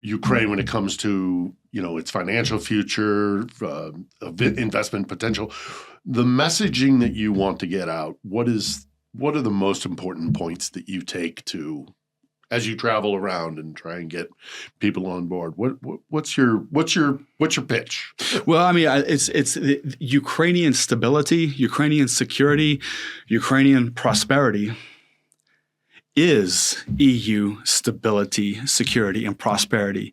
Ukraine when it comes to, its financial future, investment potential. The messaging that you want to get out, what are the most important points that you take to as you travel around and try and get people on board? What's your pitch? Well, I mean, it's Ukrainian stability, Ukrainian security, Ukrainian prosperity is EU stability, security, and prosperity.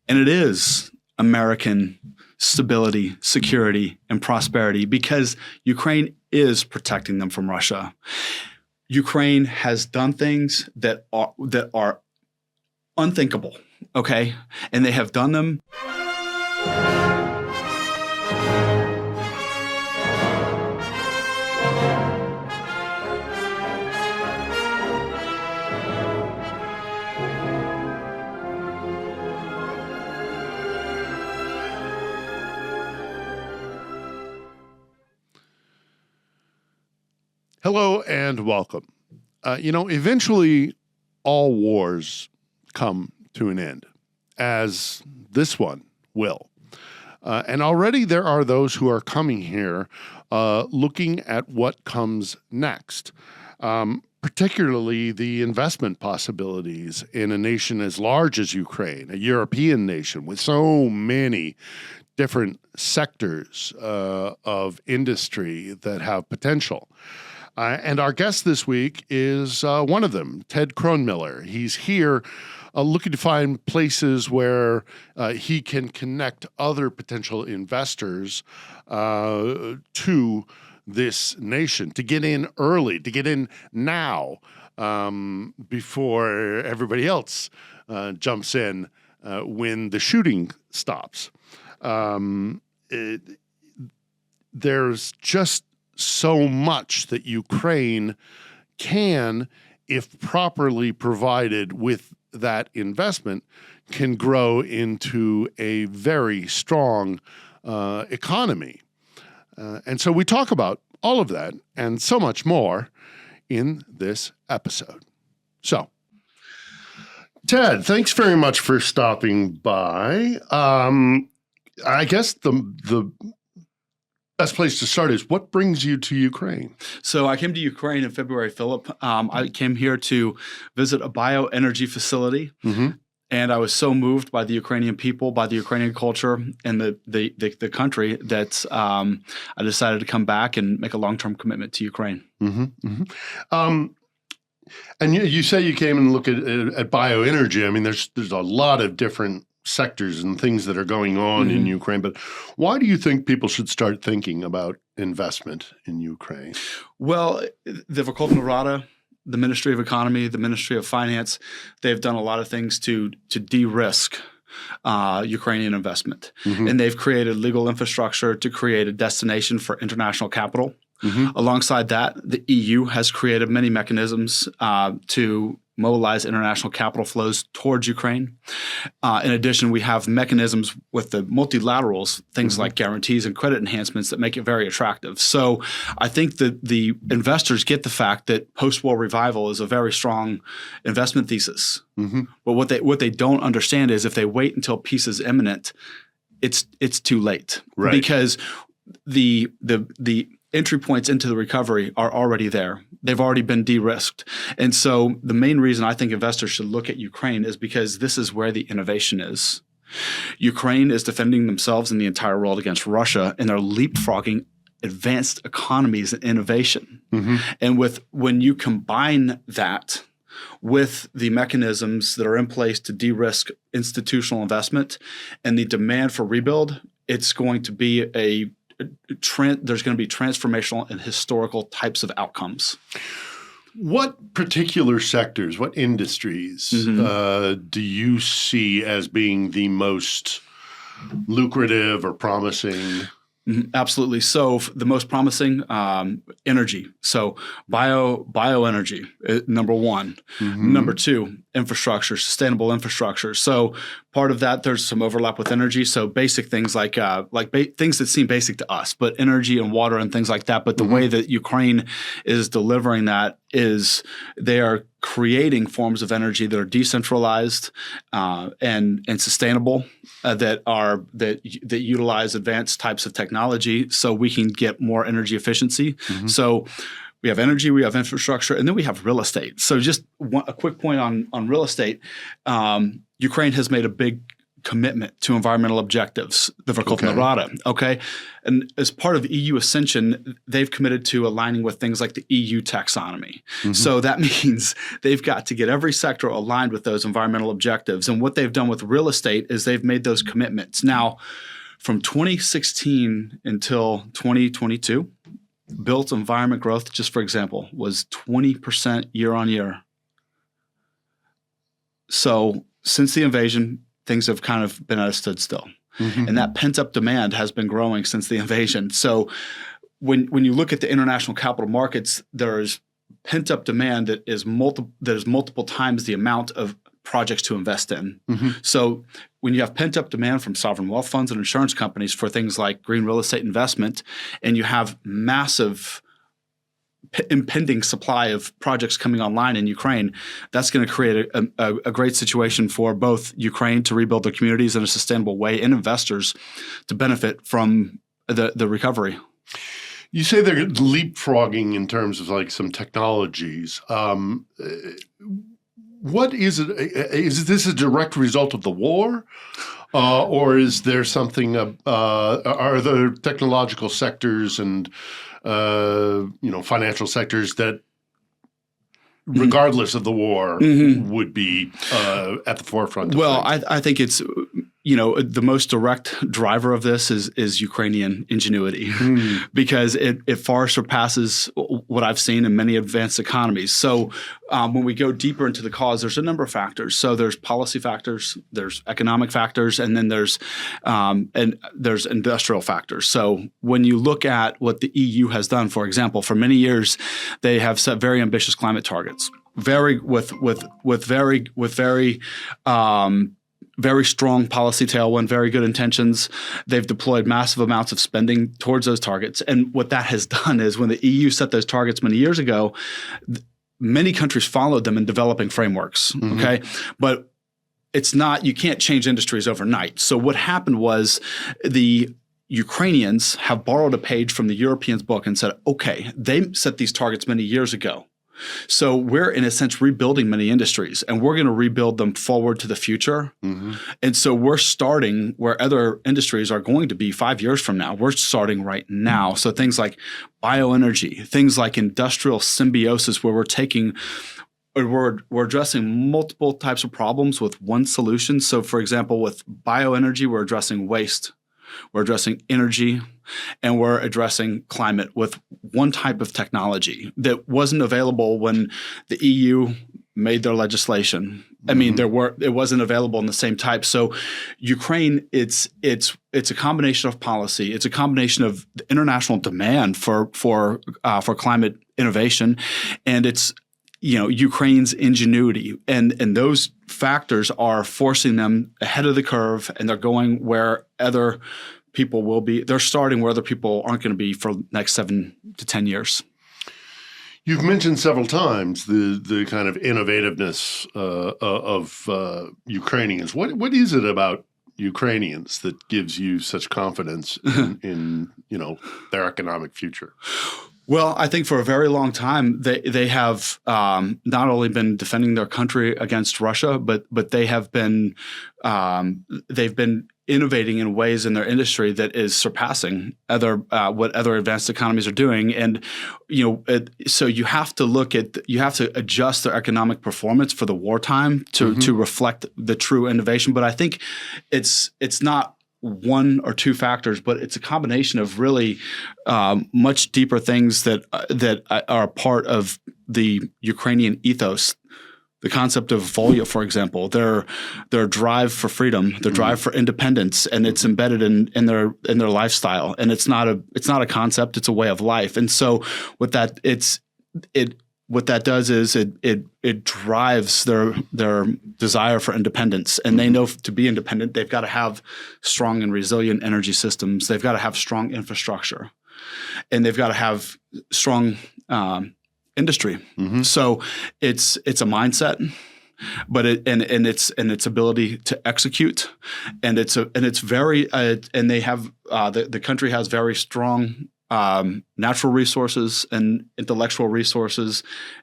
And it is American stability, security, and prosperity because Ukraine is protecting them from Russia. Ukraine has done things that are unthinkable, okay? And they have done them. Hello and welcome. Eventually all wars come to an end, as this one will. And already there are those who are coming here looking at what comes next, particularly the investment possibilities in a nation as large as Ukraine, a European nation with so many different sectors of industry that have potential. And our guest this week is one of them, Ted Kronmiller. He's here looking to find places where he can connect other potential investors to this nation, to get in early, to get in now before everybody else jumps in when the shooting stops. There's just so much that Ukraine can, if properly provided with that investment, can grow into a very strong economy. And so we talk about all of that and so much more in this episode. So, Ted, thanks very much for stopping by. I guess the best place to start is, what brings you to Ukraine? So I came to Ukraine in February, Philip. I came here to visit a bioenergy facility, and I was so moved by the Ukrainian people, by the Ukrainian culture, and the country that I decided to come back and make a long-term commitment to Ukraine. And you say you came and look at bioenergy. I mean, there's a lot of different sectors and things that are going on in Ukraine, but why do you think people should start thinking about investment in Ukraine? Well, the Verkhovna Rada, the Ministry of Economy, the Ministry of Finance, they've done a lot of things to de-risk Ukrainian investment. And they've created legal infrastructure to create a destination for international capital. Alongside that, the EU has created many mechanisms to mobilize international capital flows towards Ukraine. In addition, we have mechanisms with the multilaterals, things like guarantees and credit enhancements that make it very attractive. So I think that the investors get the fact that post-war revival is a very strong investment thesis. But what they don't understand is if they wait until peace is imminent, it's too late. Right. Because the entry points into the recovery are already there. They've already been de-risked. And so the main reason I think investors should look at Ukraine is because this is where the innovation is. Ukraine is defending themselves in the entire world against Russia, and they're leapfrogging advanced economies and innovation. And when you combine that with the mechanisms that are in place to de-risk institutional investment and the demand for rebuild, it's going to be there's going to be transformational and historical types of outcomes. What particular sectors, what industries do you see as being the most lucrative or promising? Absolutely. So the most promising, energy. So bioenergy, number one. Number two, infrastructure, sustainable infrastructure. So part of that, there's some overlap with energy. So basic things like things that seem basic to us, but energy and water and things like that. But the way that Ukraine is delivering that is they are creating forms of energy that are decentralized and sustainable, that utilize advanced types of technology, so we can get more energy efficiency. So we have energy, we have infrastructure, and then we have real estate. So just a quick point on real estate. Ukraine has made a big commitment to environmental objectives, the Verkhovna Rada, okay? And as part of EU ascension, they've committed to aligning with things like the EU taxonomy. So that means they've got to get every sector aligned with those environmental objectives. And what they've done with real estate is they've made those commitments. Now, from 2016 until 2022, built environment growth, just for example, was 20% year on year. So since the invasion, things have kind of been at a standstill. And that pent-up demand has been growing since the invasion. So when you look at the international capital markets, there's pent-up demand that is multiple times the amount of projects to invest in. So when you have pent-up demand from sovereign wealth funds and insurance companies for things like green real estate investment, and you have massive impending supply of projects coming online in Ukraine, that's going to create a great situation for both Ukraine to rebuild their communities in a sustainable way and investors to benefit from the recovery. You say they're leapfrogging in terms of like some technologies. What is it? Is this a direct result of the war? Or is there something, are there technological sectors and financial sectors that, regardless of the war, would be at the forefront? Well, I think it's the most direct driver of this is Ukrainian ingenuity, because it far surpasses what I've seen in many advanced economies. So when we go deeper into the cause, there's a number of factors. So there's policy factors, there's economic factors, and then there's industrial factors. So when you look at what the EU has done, for example, for many years, they have set very ambitious climate targets, very strong policy tailwind, very good intentions. They've deployed massive amounts of spending towards those targets. And what that has done is when the EU set those targets many years ago, many countries followed them in developing frameworks, okay? But you can't change industries overnight. So what happened was the Ukrainians have borrowed a page from the Europeans' book and said, okay, they set these targets many years ago. So we're, in a sense, rebuilding many industries, and we're going to rebuild them forward to the future. And so we're starting where other industries are going to be 5 years from now. We're starting right now. So things like bioenergy, things like industrial symbiosis, where we're addressing multiple types of problems with one solution. So, for example, with bioenergy, we're addressing waste. We're addressing energy, and we're addressing climate with one type of technology that wasn't available when the EU made their legislation. I mean, it wasn't available in the same type. So Ukraine, it's a combination of policy. It's a combination of the international demand for climate innovation, and it's Ukraine's ingenuity, and those factors are forcing them ahead of the curve, and they're going where other people will be. They're starting where other people aren't going to be for the next 7 to 10 years. You've mentioned several times the kind of innovativeness of Ukrainians. What is it about Ukrainians that gives you such confidence in their economic future? Well, I think for a very long time they have not only been defending their country against Russia, but they have been they've been innovating in ways in their industry that is surpassing what other advanced economies are doing. And so you have to adjust their economic performance for the wartime to reflect the true innovation. But I think it's not one or two factors, but it's a combination of really much deeper things that are a part of the Ukrainian ethos. The concept of Volya, for example, their drive for freedom, their drive for independence, and it's embedded in their lifestyle. And it's not a concept; it's a way of life. And so, what that does is it drives their desire for independence, and they know to be independent, they've got to have strong and resilient energy systems. They've got to have strong infrastructure, and they've got to have strong industry. So it's a mindset, but its ability to execute, and it's very and they have the country has very strong natural resources and intellectual resources,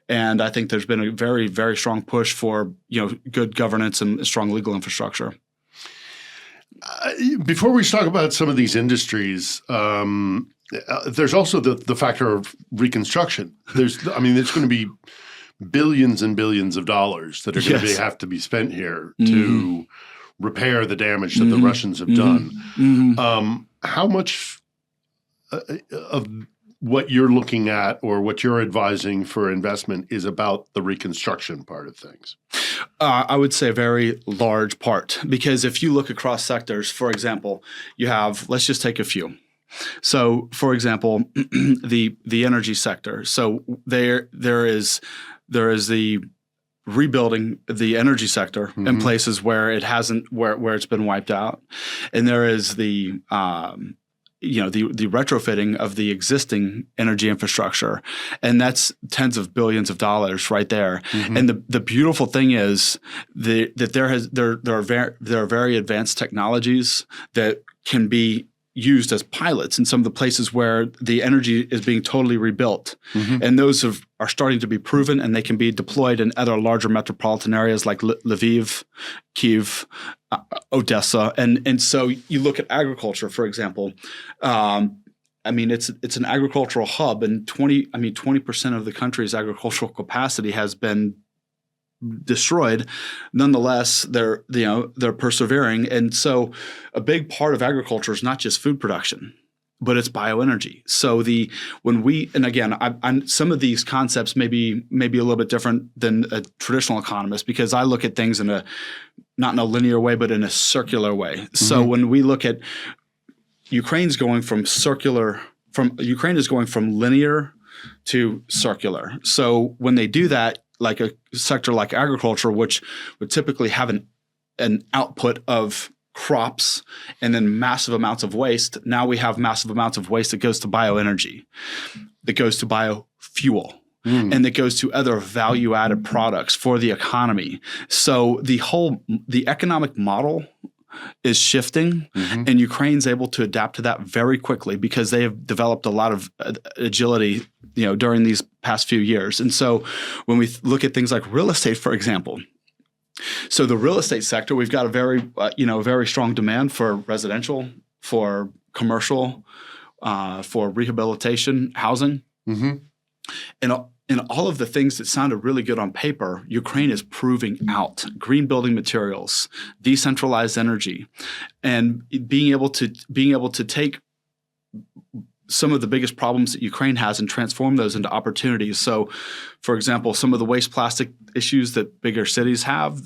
and I think there's been a very, very strong push for good governance and strong legal infrastructure. Before we talk about some of these industries, there's also the factor of reconstruction. There's going to be billions and billions of dollars that are going to have to be spent here to repair the damage that the Russians have done. How much of what you're looking at or what you're advising for investment is about the reconstruction part of things? I would say a very large part, because if you look across sectors, for example, you have, let's just take a few. So, for example, the energy sector. So there is the rebuilding the energy sector in places where it hasn't, where it's been wiped out, and there is the the retrofitting of the existing energy infrastructure, and that's tens of billions of dollars right there. And the beautiful thing is that there are very advanced technologies that can be used as pilots in some of the places where the energy is being totally rebuilt. And those are starting to be proven, and they can be deployed in other larger metropolitan areas like Lviv, Kyiv, Odessa. And so you look at agriculture, for example. It's an agricultural hub, and 20% of the country's agricultural capacity has been destroyed. Nonetheless, they're persevering, and so a big part of agriculture is not just food production, but it's bioenergy. So some of these concepts may be a little bit different than a traditional economist, because I look at things not in a linear way, but in a circular way. So when we look at Ukraine is going from linear to circular. So when they do that, like a sector like agriculture, which would typically have an output of crops and then massive amounts of waste, now we have massive amounts of waste that goes to bioenergy, that goes to biofuel, and that goes to other value-added products for the economy. So the economic model is shifting, and Ukraine's able to adapt to that very quickly because they have developed a lot of agility, during these past few years. And so when we look at things like real estate, for example, so the real estate sector, we've got a very strong demand for residential, for commercial, for rehabilitation, housing, and all of the things that sounded really good on paper, Ukraine is proving out. Green building materials, decentralized energy, and being able to take some of the biggest problems that Ukraine has and transform those into opportunities. So, for example, some of the waste plastic issues that bigger cities have,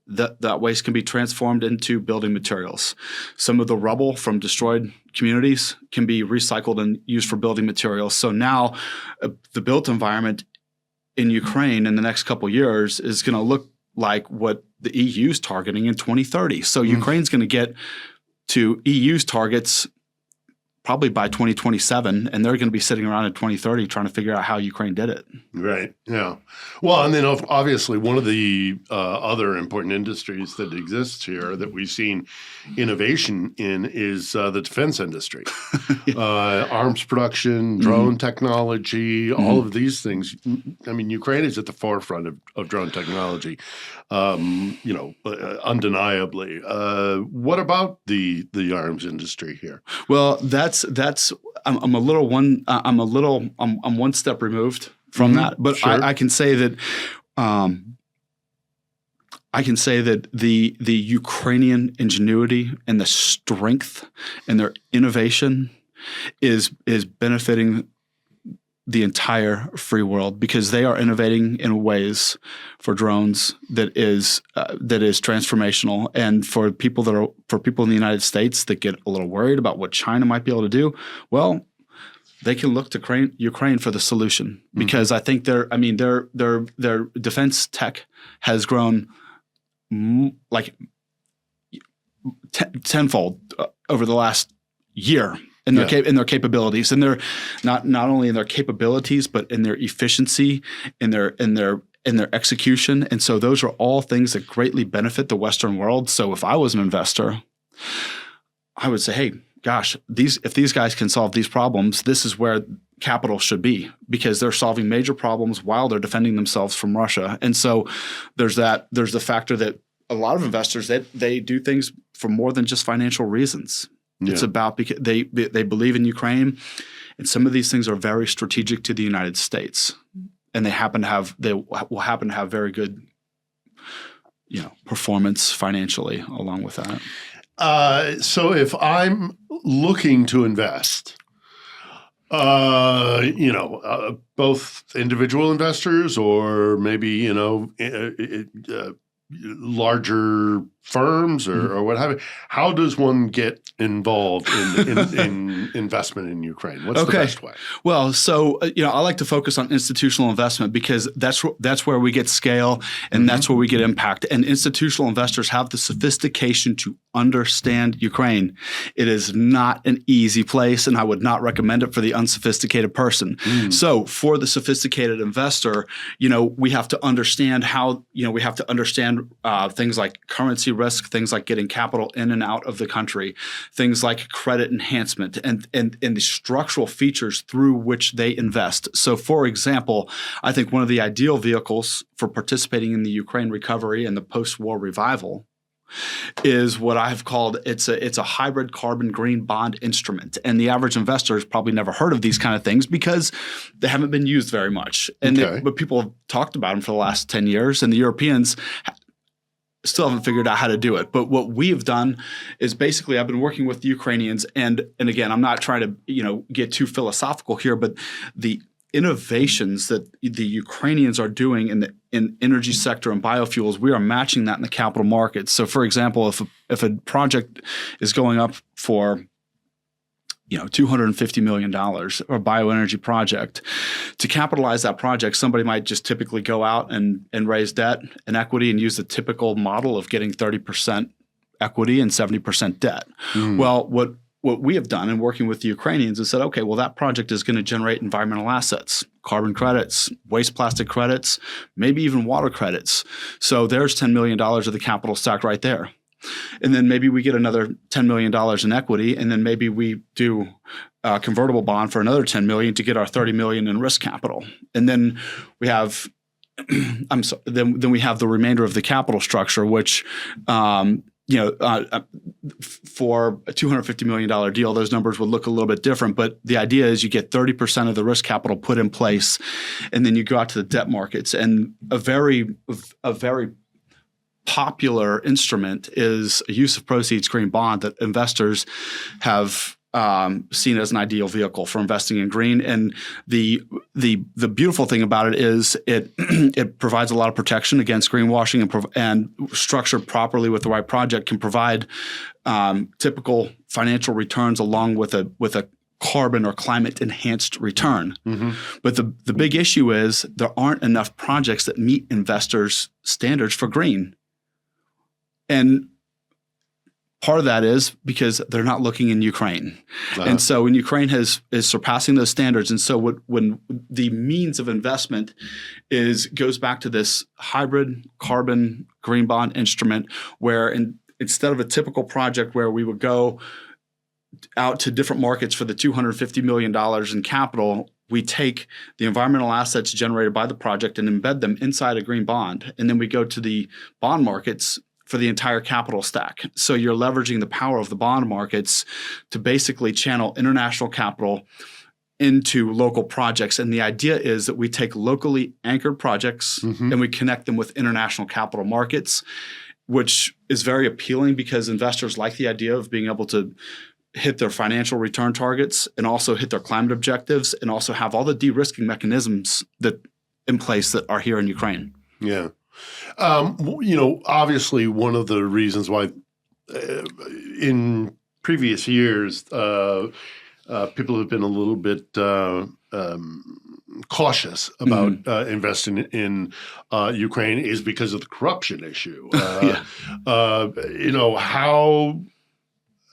that waste can be transformed into building materials. Some of the rubble from destroyed communities can be recycled and used for building materials. So now the built environment in Ukraine in the next couple of years is going to look like what the EU is targeting in 2030. So Ukraine's going to get to EU's targets probably by 2027, and they're going to be sitting around in 2030 trying to figure out how Ukraine did it. Right. Yeah. Well, and then obviously one of the other important industries that exists here that we've seen innovation in is the defense industry. Arms production, drone technology, all of these things. I mean, Ukraine is at the forefront of drone technology, undeniably. What about the arms industry here? Well, I'm one step removed from that, but sure. I can say that the Ukrainian ingenuity and the strength and their innovation is benefiting the entire free world, because they are innovating in ways for drones that is transformational. And for people in the United States that get a little worried about what China might be able to do, well, they can look to Ukraine for the solution, because I think their defense tech has grown like tenfold over the last year. in their capabilities, and they're not only in their capabilities, but in their efficiency, in their execution. And so those are all things that greatly benefit the Western world. So if I was an investor, I would say, hey, gosh, if these guys can solve these problems, this is where capital should be, because they're solving major problems while they're defending themselves from Russia. And so there's the factor that a lot of investors, they do things for more than just financial reasons. It's about because they believe in Ukraine, and some of these things are very strategic to the United States, and they will happen to have very good, performance financially along with that. So if I'm looking to invest, both individual investors or maybe larger firms or what have you. How does one get involved in investment in Ukraine? What's the best way? Well, so I like to focus on institutional investment because that's where we get scale and that's where we get impact. And institutional investors have the sophistication to understand Ukraine. It is not an easy place, and I would not recommend it for the unsophisticated person. So for the sophisticated investor, we have to understand things like currency risk, things like getting capital in and out of the country, things like credit enhancement, and the structural features through which they invest. So, for example, I think one of the ideal vehicles for participating in the Ukraine recovery and the post-war revival is what I've called it's a hybrid carbon green bond instrument. And the average investor has probably never heard of these kind of things because they haven't been used very much. But people have talked about them for the last 10 years, and the Europeans still haven't figured out how to do it. But what we've done is basically I've been working with the Ukrainians, and again, I'm not trying to get too philosophical here, but the innovations that the Ukrainians are doing in energy sector and biofuels, we are matching that in the capital markets. So, for example, if a project is going up for $250 million or a bioenergy project, to capitalize that project, somebody might just typically go out and raise debt and equity and use the typical model of getting 30% equity and 70% debt. Well, what we have done in working with the Ukrainians is said, okay, well, that project is going to generate environmental assets, carbon credits, waste plastic credits, maybe even water credits. So there's $10 million of the capital stack right there. And then maybe we get another $10 million in equity, and then maybe we do a convertible bond for another $10 million to get our $30 million in risk capital. And then we have then we have the remainder of the capital structure, which for a $250 million deal, those numbers would look a little bit different. But the idea is you get 30% of the risk capital put in place, and then you go out to the debt markets. And a very popular instrument is a use of proceeds green bond that investors have seen as an ideal vehicle for investing in green. And the beautiful thing about it is it provides a lot of protection against greenwashing, and structured properly with the right project can provide typical financial returns along with a carbon or climate enhanced return. But the big issue is there aren't enough projects that meet investors' standards for green. And part of that is because they're not looking in Ukraine. And so when Ukraine is surpassing those standards, and so when the means of investment goes back to this hybrid carbon green bond instrument, where instead of a typical project where we would go out to different markets for the $250 million in capital, we take the environmental assets generated by the project and embed them inside a green bond. And then we go to the bond markets for the entire capital stack. So you're leveraging the power of the bond markets to basically channel international capital into local projects. And the idea is that we take locally anchored projects and we connect them with international capital markets, which is very appealing because investors like the idea of being able to hit their financial return targets and also hit their climate objectives and also have all the de-risking mechanisms that in place that are here in Ukraine. Yeah. Obviously one of the reasons why in previous years people have been a little bit cautious about investing in Ukraine is because of the corruption issue.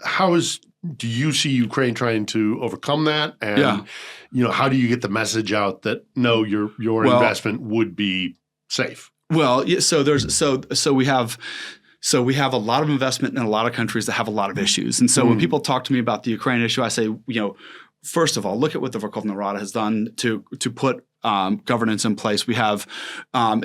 How is do you see Ukraine trying to overcome that? And Yeah. How do you get the message out that no, your investment would be safe? Well, yeah, so we have a lot of investment in a lot of countries that have a lot of issues. And so when people talk to me about the Ukraine issue, I say, first of all, look at what the Verkhovna Rada has done to put governance in place. We have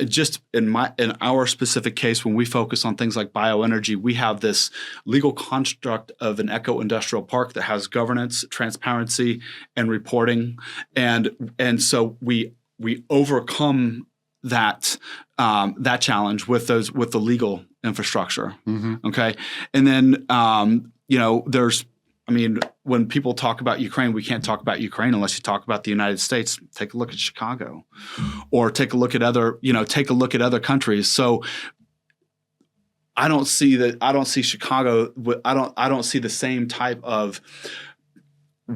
just in our specific case, when we focus on things like bioenergy, we have this legal construct of an eco-industrial park that has governance, transparency, and reporting, and so we overcome that challenge with the legal infrastructure. Okay, and then when people talk about Ukraine, we can't talk about Ukraine unless you talk about the United States. Take a look at Chicago, or take a look at other countries. So I don't see Chicago. I don't see the same type of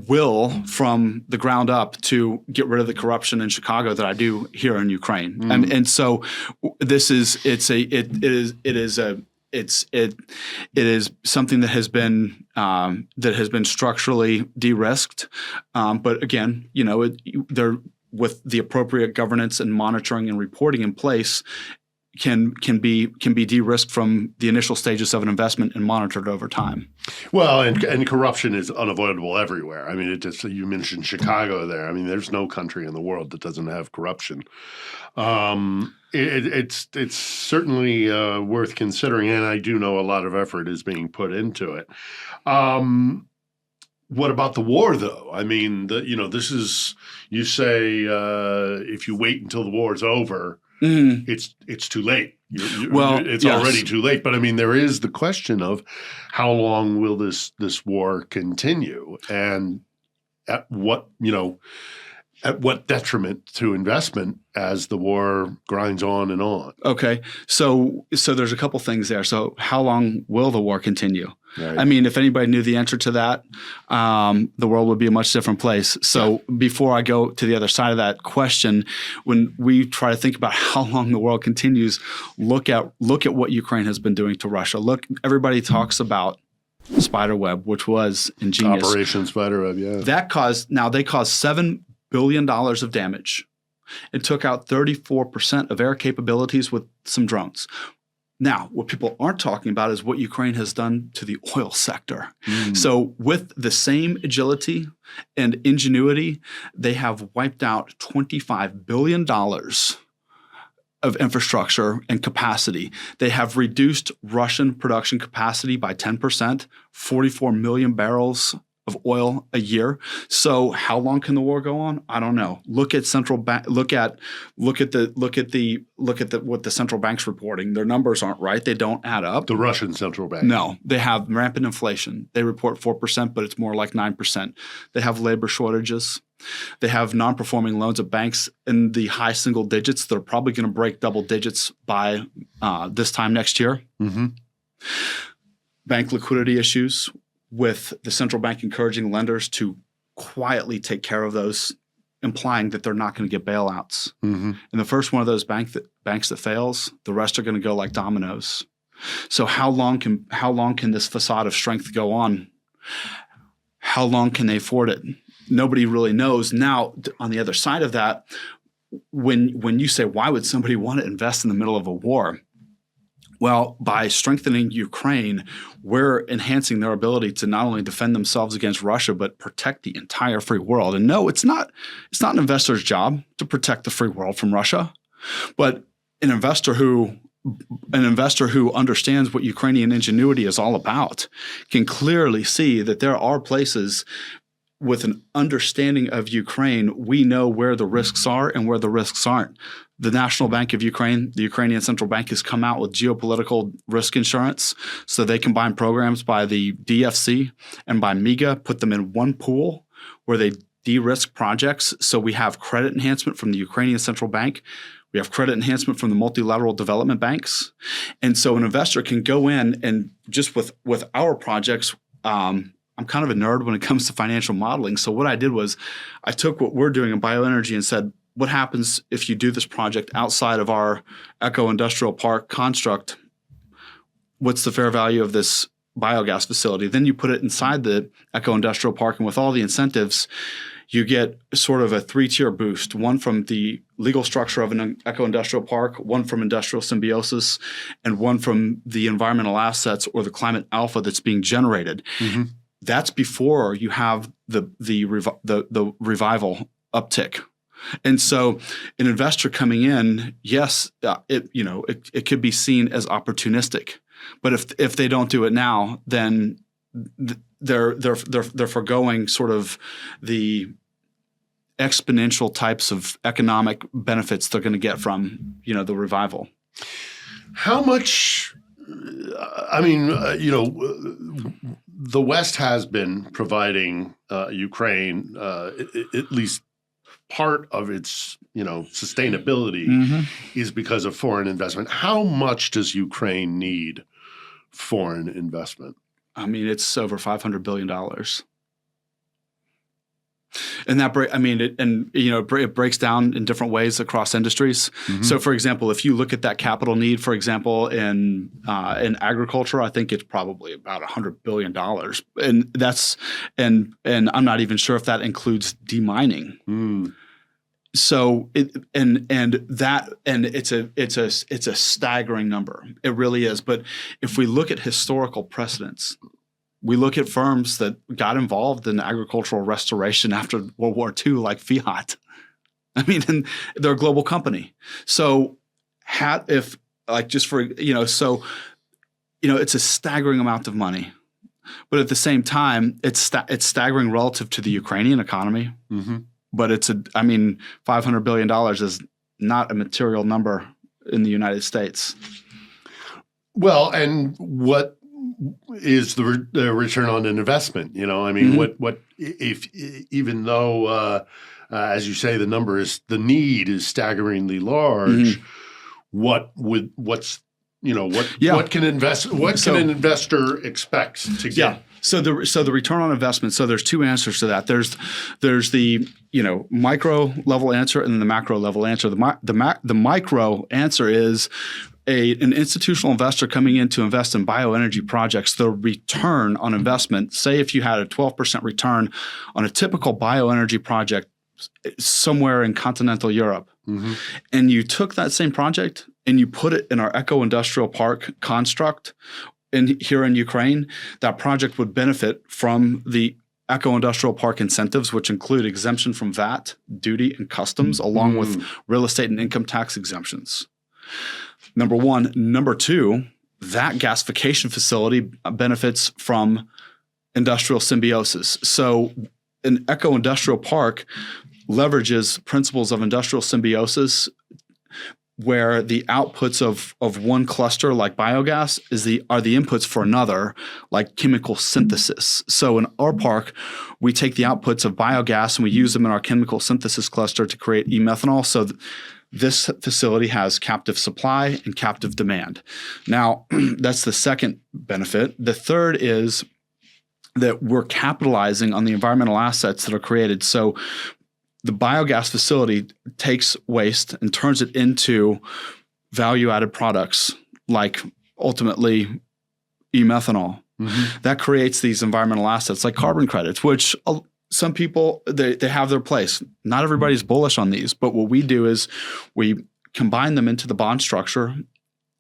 will from the ground up to get rid of the corruption in Chicago that I do here in Ukraine. And so it is something that has been structurally de-risked. But again, they're with the appropriate governance and monitoring and reporting in place, can be de-risked from the initial stages of an investment and monitored over time. Well, and corruption is unavoidable everywhere. I mean, you mentioned Chicago there. I mean, there's no country in the world that doesn't have corruption. It's certainly worth considering, and I do know a lot of effort is being put into it. What about the war, though? I mean, this is, you say if you wait until the war is over, it's too late. It's already too late. But I mean, there is the question of how long will this war continue, and at what detriment to investment as the war grinds on and on. Okay, so there's a couple things there. So how long will the war continue? Right. I mean, if anybody knew the answer to that, the world would be a much different place. So before I go to the other side of that question, when we try to think about how long the world continues, look at what Ukraine has been doing to Russia. Everybody talks about Spiderweb, which was ingenious. Operation Spiderweb, yeah. They caused $7 billion of damage and took out 34% of air capabilities with some drones. Now, what people aren't talking about is what Ukraine has done to the oil sector. So with the same agility and ingenuity, they have wiped out $25 billion of infrastructure and capacity. They have reduced Russian production capacity by 10%, 44 million barrels of oil a year. So how long can the war go on? I don't know. Look at what the central bank's reporting. Their numbers aren't right. They don't add up. The Russian central bank. No, they have rampant inflation. They report 4%, but it's more like 9%. They have labor shortages. They have non-performing loans at banks in the high single digits. They're probably going to break double digits by this time next year. Bank liquidity issues, with the central bank encouraging lenders to quietly take care of those, implying that they're not going to get bailouts. And the first one of those banks that fails, the rest are going to go like dominoes. So how long can this facade of strength go on? How long can they afford it? Nobody really knows. Now, on the other side of that, when you say, why would somebody want to invest in the middle of a war? Well, by strengthening Ukraine, we're enhancing their ability to not only defend themselves against Russia, but protect the entire free world. And no, it's not an investor's job to protect the free world from Russia, but an investor who understands what Ukrainian ingenuity is all about can clearly see that there are places with an understanding of Ukraine, we know where the risks are and where the risks aren't. The National Bank of Ukraine, the Ukrainian Central Bank, has come out with geopolitical risk insurance. So they combine programs by the DFC and by MIGA, put them in one pool where they de-risk projects. So we have credit enhancement from the Ukrainian Central Bank. We have credit enhancement from the multilateral development banks. And so an investor can go in and just with our projects, I'm kind of a nerd when it comes to financial modeling. So what I did was I took what we're doing in bioenergy and said, what happens if you do this project outside of our eco-industrial park construct? What's the fair value of this biogas facility. Then you put it inside the eco-industrial park, and with all the incentives, you get sort of a 3-tier boost, one from the legal structure of an eco-industrial park, one from industrial symbiosis, and one from the environmental assets or the climate alpha that's being generated. Mm-hmm. That's before you have the revival uptick. And so an investor coming in, yes, it could be seen as opportunistic. But if they don't do it now, then they're foregoing sort of the exponential types of economic benefits they're going to get from the revival. How much? The West has been providing Ukraine at least part of its sustainability mm-hmm. is because of foreign investment. How much does Ukraine need foreign investment? I mean, it's over $500 billion. And it breaks down in different ways across industries. Mm-hmm. So, for example, if you look at that capital need, for example, in agriculture, I think it's probably about $100 billion, and I'm not even sure if that includes demining. Mm. So it's a staggering number. It really is. But if we look at historical precedents, we look at firms that got involved in agricultural restoration after World War II, like Fiat. I mean, and they're a global company. So it's a staggering amount of money. But at the same time, it's staggering relative to the Ukrainian economy. Mm-hmm. But $500 billion is not a material number in the United States. Well, and what is the return on an investment? Mm-hmm. what if even though, as you say, the need is staggeringly large, mm-hmm. what can an investor expect to get? Yeah. So the return on investment. So there's two answers to that. There's the micro level answer and then the macro level answer. The micro answer is an institutional investor coming in to invest in bioenergy projects. The return on investment, say if you had a 12% return on a typical bioenergy project somewhere in continental Europe, mm-hmm. and you took that same project and you put it in our eco-industrial park construct here in Ukraine, that project would benefit from the eco-industrial park incentives, which include exemption from VAT, duty, and customs, along with real estate and income tax exemptions. Number one. Number two, that gasification facility benefits from industrial symbiosis. So an eco-industrial park leverages principles of industrial symbiosis, where the outputs of one cluster, like biogas, are the inputs for another, like chemical synthesis. So in our park, we take the outputs of biogas and we use them in our chemical synthesis cluster to create e-methanol. So this facility has captive supply and captive demand. Now, that's the second benefit. The third is that we're capitalizing on the environmental assets that are created. So the biogas facility takes waste and turns it into value-added products, like ultimately e-methanol. Mm-hmm. That creates these environmental assets like carbon credits, which some people, they have their place. Not everybody's bullish on these, but what we do is we combine them into the bond structure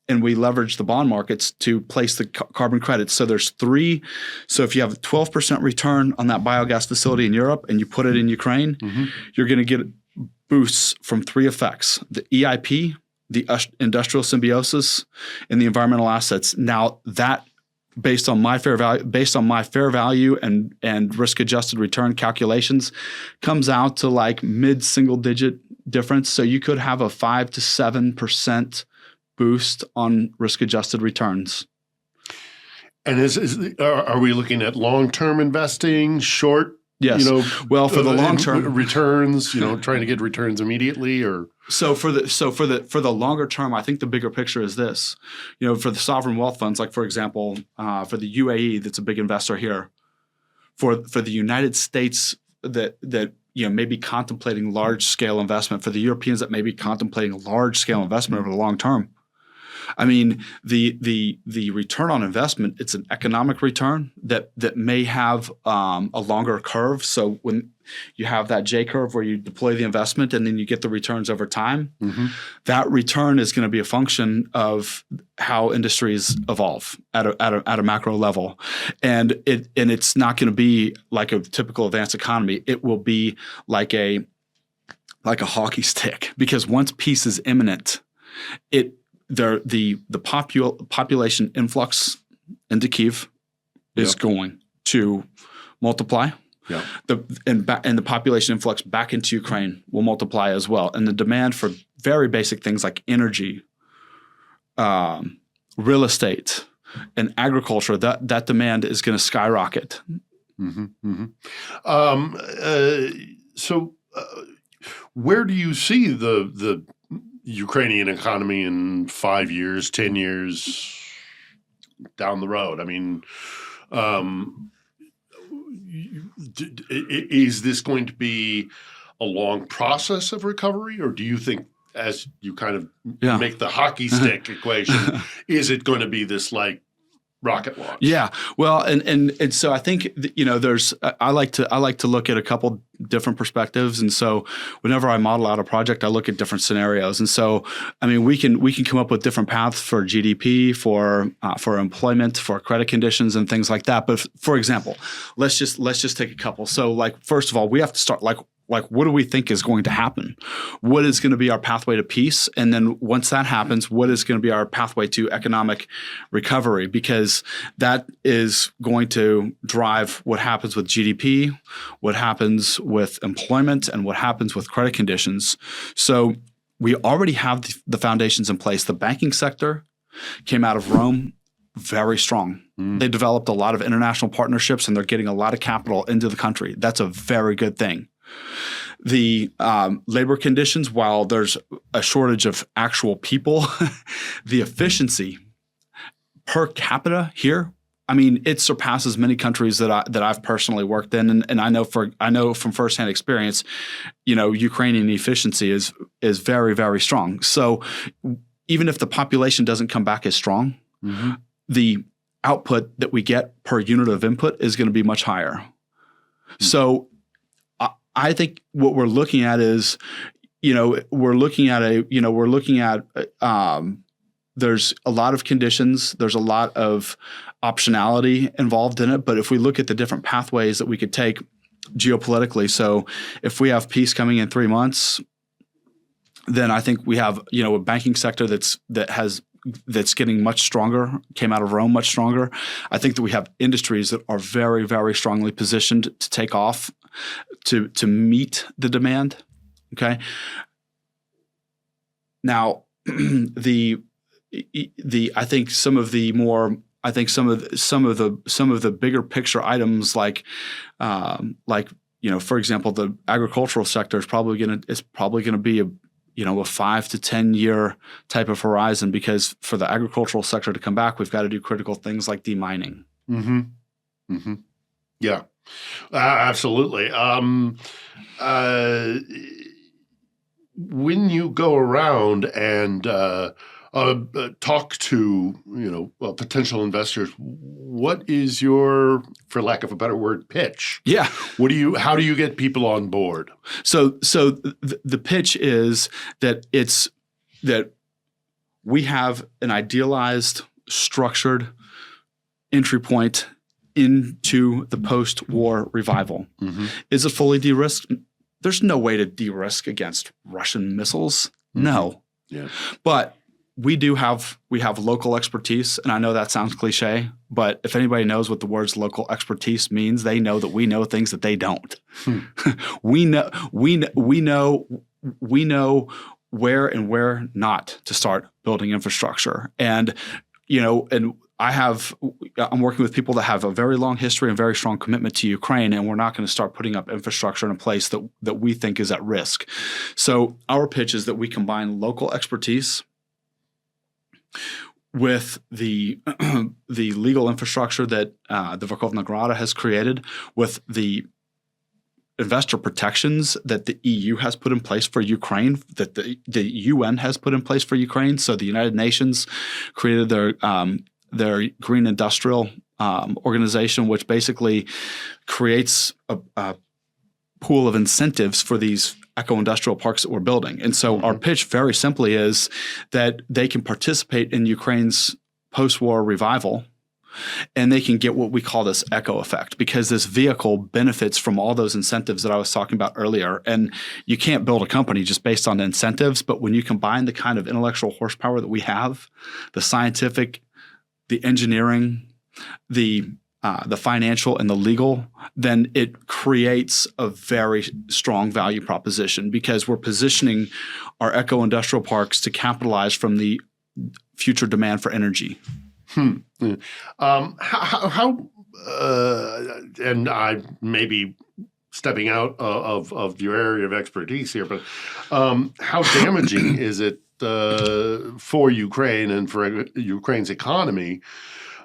and we leverage the bond markets to place the carbon credits. So there's three. So if you have a 12% return on that biogas facility in Europe and you put it in Ukraine, mm-hmm. you're going to get boosts from three effects: the EIP, the industrial symbiosis, and the environmental assets. Now that, based on my fair value and risk-adjusted return calculations, comes out to like mid-single-digit difference. So you could have a 5 to 7% boost on risk-adjusted returns. And are we looking at long-term investing, short? Yes. Well, for the long-term returns, trying to get returns immediately, or for the longer term, I think the bigger picture is this. For the sovereign wealth funds, like for example, for the UAE, that's a big investor here. For the United States, that may be contemplating large-scale investment. For the Europeans that may be contemplating large-scale investment over the long term. I mean, the return on investment, it's an economic return that may have a longer curve. So when you have that J curve where you deploy the investment and then you get the returns over time, that return is going to be a function of how industries evolve at a macro level, and it's not going to be like a typical advanced economy. It will be like a hockey stick, because once peace is imminent, the population influx into Kyiv is going to multiply. Yeah. And the population influx back into Ukraine will multiply as well. And the demand for very basic things like energy, real estate, and agriculture, that demand is going to skyrocket. So where do you see the Ukrainian economy in 5 years, 10 years down the road? I mean, is this going to be a long process of recovery, or do you think, as you kind of make the hockey stick equation, is it going to be this like rocket launch? Yeah. Well, and so I think there's I like to look at a couple different perspectives, and so whenever I model out a project, I look at different scenarios, and so I mean we can come up with different paths for GDP, for employment, for credit conditions, and things like that. But for example, let's just take a couple. So like first of all, we have to start like what do we think is going to happen? What is going to be our pathway to peace? And then once that happens, what is going to be our pathway to economic recovery? Because that is going to drive what happens with GDP, what happens with employment, and what happens with credit conditions. So we already have the foundations in place. The banking sector came out of Rome very strong. They developed a lot of international partnerships, and they're getting a lot of capital into the country. That's a very good thing. The labor conditions, while there's a shortage of actual people, the efficiency per capita here, I mean, it surpasses many countries that I've personally worked in, and I know from firsthand experience, Ukrainian efficiency is very, very strong. So even if the population doesn't come back as strong, the output that we get per unit of input is going to be much higher. So I think what we're looking at is, we're looking at there's a lot of conditions, there's a lot of optionality involved in it. But if we look at the different pathways that we could take geopolitically, so if we have peace coming in 3 months, then I think we have, a banking sector that's getting much stronger, came out of Rome much stronger. I think that we have industries that are very, very strongly positioned to take off to meet the demand. Okay. Now, I think some of the bigger picture items like for example, the agricultural sector is probably going to be a 5 to 10 year type of horizon, because for the agricultural sector to come back, we've got to do critical things like demining. Yeah, absolutely. When you go around and talk to potential investors, what is your, for lack of a better word, pitch? Yeah. How do you get people on board? So the pitch is that we have an idealized, structured entry point into the post-war revival. Is it fully de-risked? There's no way to de-risk against Russian missiles. No. Yeah. But we have local expertise, and I know that sounds cliche, but if anybody knows what the words local expertise means, they know that we know things that they don't. We know where and where not to start building infrastructure. And I'm working with people that have a very long history and very strong commitment to Ukraine, and we're not going to start putting up infrastructure in a place that we think is at risk. So our pitch is that we combine local expertise with the legal infrastructure that the Verkhovna Rada has created, with the investor protections that the EU has put in place for Ukraine, that the UN has put in place for Ukraine. So the United Nations created their Green Industrial organization, which basically creates a pool of incentives for these eco-industrial parks that we're building. And so our pitch very simply is that they can participate in Ukraine's post-war revival, and they can get what we call this echo effect, because this vehicle benefits from all those incentives that I was talking about earlier. And you can't build a company just based on incentives, but when you combine the kind of intellectual horsepower that we have, the scientific, the engineering, the financial and the legal, then it creates a very strong value proposition, because we're positioning our eco-industrial parks to capitalize from the future demand for energy. How and I may be stepping out of your area of expertise here, but how damaging is it for Ukraine and for Ukraine's economy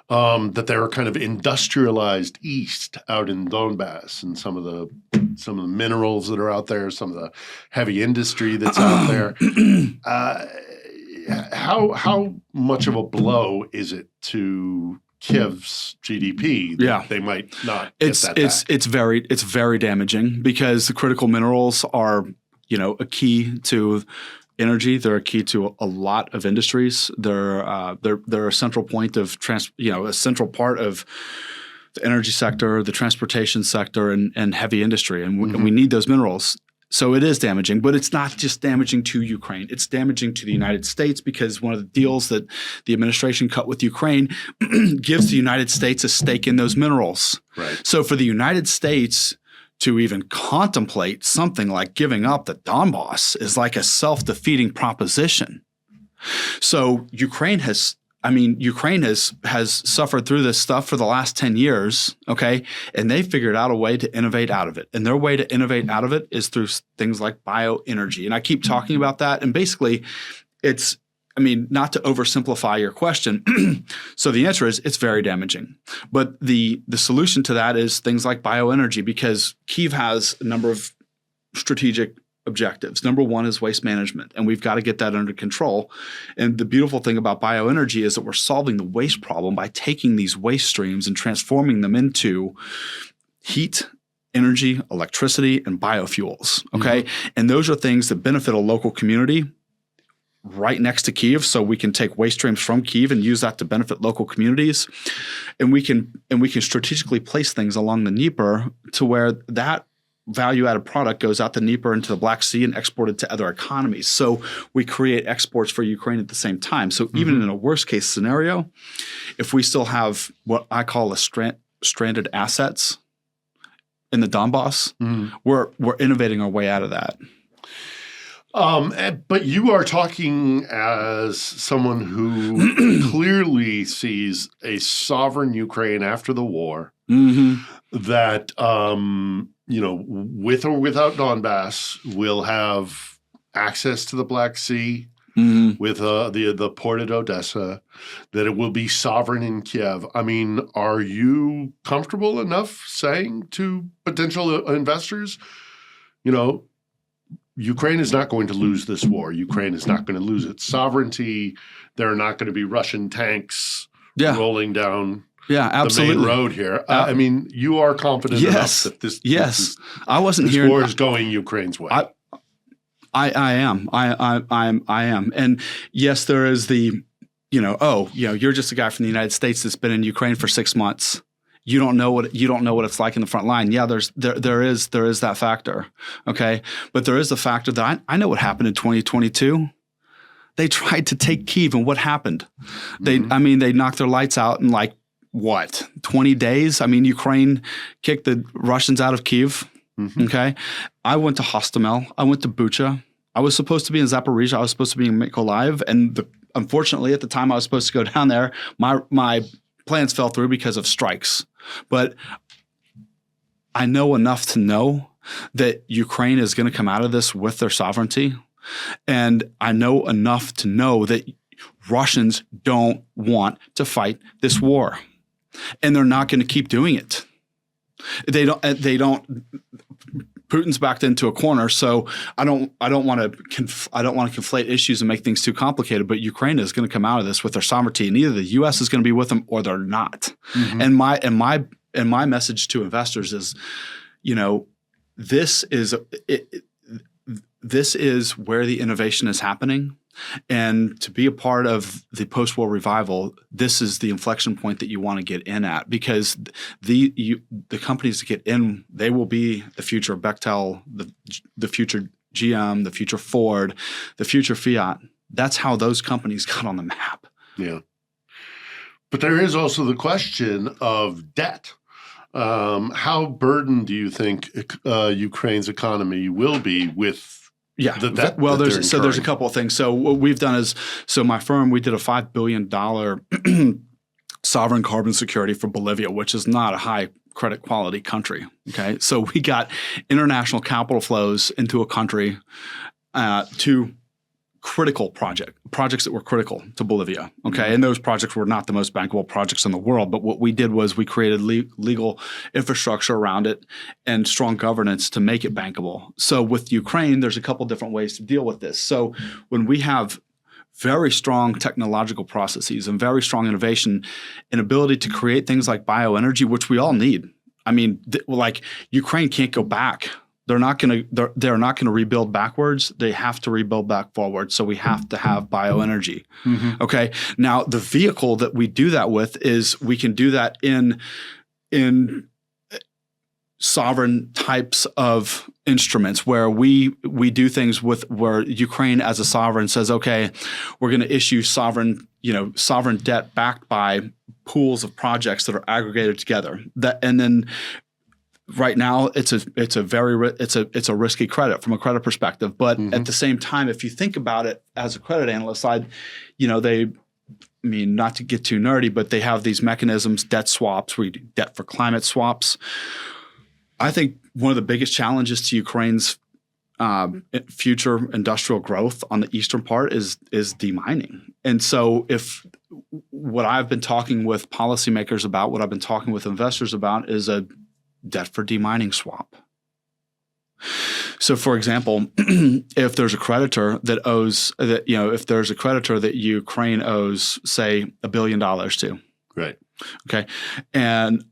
that they're kind of industrialized east out in Donbass, and some of the minerals that are out there, some of the heavy industry that's out there? How much of a blow is it to Kiev's GDP that they might not get that back? It's very damaging, because the critical minerals are, a key to energy. They're a key to a lot of industries. They're a central point of a central part of the energy sector, the transportation sector, and heavy industry, and we need those minerals. So it is damaging, but it's not just damaging to Ukraine. It's damaging to the United States, because one of the deals that the administration cut with Ukraine gives the United States a stake in those minerals. Right. So for the United States to even contemplate something like giving up the Donbass is like a self-defeating proposition. So Ukraine has suffered through this stuff for the last 10 years, okay? And they figured out a way to innovate out of it. And their way to innovate out of it is through things like bioenergy. And I keep talking about that. And basically, not to oversimplify your question. So the answer is it's very damaging. But the solution to that is things like bioenergy, because Kyiv has a number of strategic objectives. Number one is waste management, and we've got to get that under control. And the beautiful thing about bioenergy is that we're solving the waste problem by taking these waste streams and transforming them into heat, energy, electricity, and biofuels. Okay. And those are things that benefit a local community right next to Kyiv. So we can take waste streams from Kyiv and use that to benefit local communities. And we can strategically place things along the Dnieper to where that value-added product goes out the Dnieper into the Black Sea and exported to other economies. So we create exports for Ukraine at the same time. So even in a worst-case scenario, if we still have what I call stranded assets in the Donbass, we're innovating our way out of that. But you are talking as someone who clearly sees a sovereign Ukraine after the war that with or without Donbass, will have access to the Black Sea with the port at Odessa, that it will be sovereign in Kiev. I mean, are you comfortable enough saying to potential investors, Ukraine is not going to lose this war. Ukraine is not going to lose its sovereignty. There are not going to be Russian tanks rolling down the main road here. You are confident enough that this war is going Ukraine's way. I am. And yes, there is you're just a guy from the United States that's been in Ukraine for 6 months. You don't know what it's like in the front line. Yeah, there is that factor. Okay. But there is the factor that I know what happened in 2022. They tried to take Kyiv, and what happened? They knocked their lights out in 20 days? Ukraine kicked the Russians out of Kyiv. Okay. I went to Hostomel. I went to Bucha. I was supposed to be in Zaporizhia. I was supposed to be in Mykolaiv. And unfortunately, at the time I was supposed to go down there, my plans fell through because of strikes. But I know enough to know that Ukraine is going to come out of this with their sovereignty. And I know enough to know that Russians don't want to fight this war. And they're not going to keep doing it. They don't. Putin's backed into a corner, so I don't want to conflate issues and make things too complicated. But Ukraine is going to come out of this with their sovereignty, and either the U.S. is going to be with them or they're not. Mm-hmm. And my message to investors is, this is where the innovation is happening. And to be a part of the post-war revival, this is the inflection point that you want to get in at, because the companies that get in, they will be the future of Bechtel, the future GM, the future Ford, the future Fiat. That's how those companies got on the map. Yeah. But there is also the question of debt. How burdened do you think Ukraine's economy will be with the debt? Well, there's a couple of things. So what we've done is, my firm, we did a $5 billion sovereign carbon security for Bolivia, which is not a high credit quality country. Okay, so we got international capital flows into a country to critical projects that were critical to Bolivia. Okay, mm-hmm. And those projects were not the most bankable projects in the world, but what we did was we created legal infrastructure around it and strong governance to make it bankable. So with Ukraine, there's a couple different ways to deal with this. So when we have very strong technological processes and very strong innovation and ability to create things like bioenergy, which we all need. I mean, like Ukraine can't go back. They're not going to rebuild backwards. They have to rebuild back forward. So we have to have bioenergy. Mm-hmm. Okay. Now the vehicle that we do that with is we can do that in sovereign types of instruments where we do things with where Ukraine as a sovereign says, okay, we're going to issue sovereign debt backed by pools of projects that are aggregated together. And then right now, it's a risky credit from a credit perspective. But mm-hmm. at the same time, if you think about it as a credit analyst side, not to get too nerdy, but they have these mechanisms, debt swaps, we do debt for climate swaps. I think one of the biggest challenges to Ukraine's future industrial growth on the eastern part is demining. And so if what I've been talking with policymakers about, what I've been talking with investors about is a debt for demining swap. So, for example, if there's a creditor that Ukraine owes, say, $1 billion to, right? Okay, and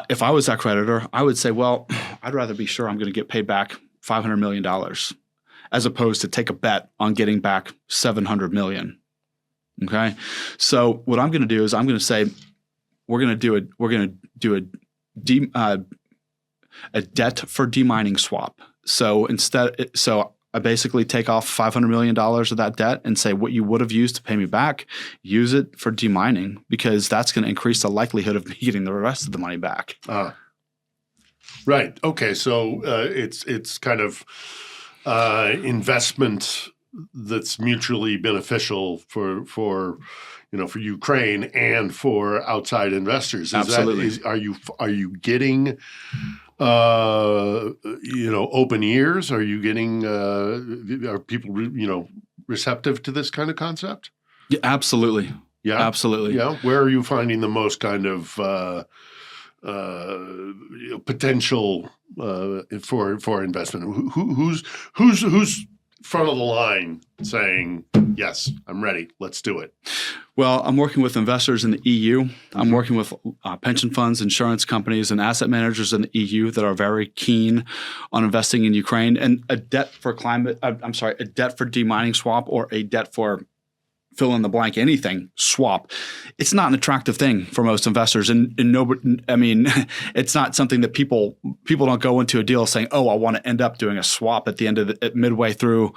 if I was that creditor, I would say, well, I'd rather be sure I'm going to get paid back $500 million, as opposed to take a bet on getting back $700 million. Okay, so what I'm going to do is I'm going to say we're going to do a debt for demining swap. So I basically take off $500 million of that debt and say what you would have used to pay me back, use it for demining, because that's going to increase the likelihood of me getting the rest of the money back. Right. Okay. So it's kind of investment that's mutually beneficial for Ukraine and for outside investors. Absolutely. Are you getting open ears? Are you getting are people receptive to this kind of concept? Yeah, absolutely. Yeah, absolutely. Yeah. Where are you finding the most kind of potential for investment? Who's front of the line saying, yes, I'm ready, let's do it? Well, I'm working with investors in the EU. Mm-hmm. I'm working with pension funds, insurance companies, and asset managers in the EU that are very keen on investing in Ukraine. And a debt for demining swap, or a debt for fill in the blank anything swap, it's not an attractive thing for most investors. And nobody, it's not something that people don't go into a deal saying, oh, I want to end up doing a swap at the end of midway through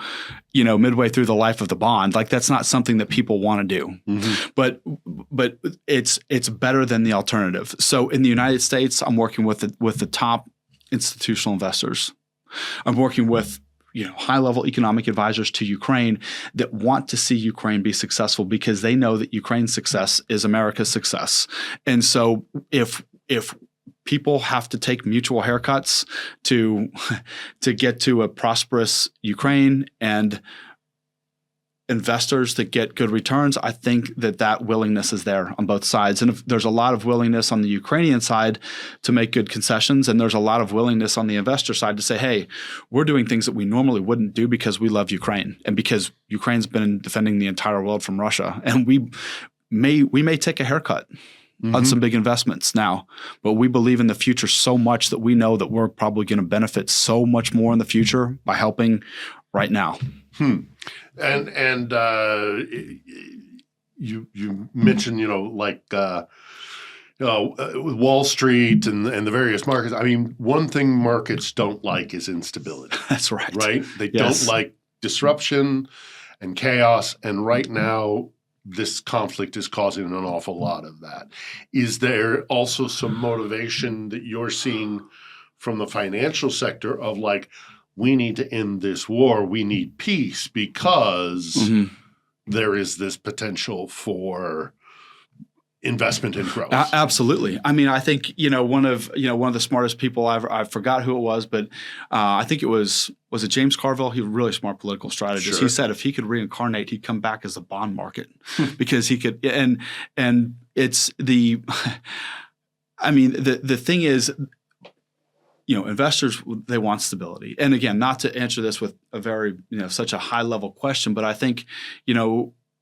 the life of the bond. Like, that's not something that people want to do. Mm-hmm. But it's better than the alternative. So in the United States, I'm working with the top institutional investors. I'm working with high-level economic advisors to Ukraine that want to see Ukraine be successful, because they know that Ukraine's success is America's success. And so if people have to take mutual haircuts to get to a prosperous Ukraine and investors that get good returns, I think that willingness is there on both sides. And if there's a lot of willingness on the Ukrainian side to make good concessions, and there's a lot of willingness on the investor side to say, hey, we're doing things that we normally wouldn't do because we love Ukraine and because Ukraine's been defending the entire world from Russia. And we may take a haircut on some big investments now, but we believe in the future so much that we know that we're probably going to benefit so much more in the future by helping right now. And you mentioned, Wall Street and the various markets. I mean, one thing markets don't like is instability. That's right. Right? They don't like disruption and chaos. And right now, this conflict is causing an awful lot of that. Is there also some motivation that you're seeing from the financial sector of we need to end this war, we need peace because there is this potential for investment and growth? Absolutely. I mean, I think one of the smartest people I forgot who it was, but I think it was it James Carville? He was a really smart political strategist. Sure. He said if he could reincarnate, he'd come back as the bond market because he could. And it's the. I mean, the thing is, investors, they want stability. And again, not to answer this with a very such a high level question, but I think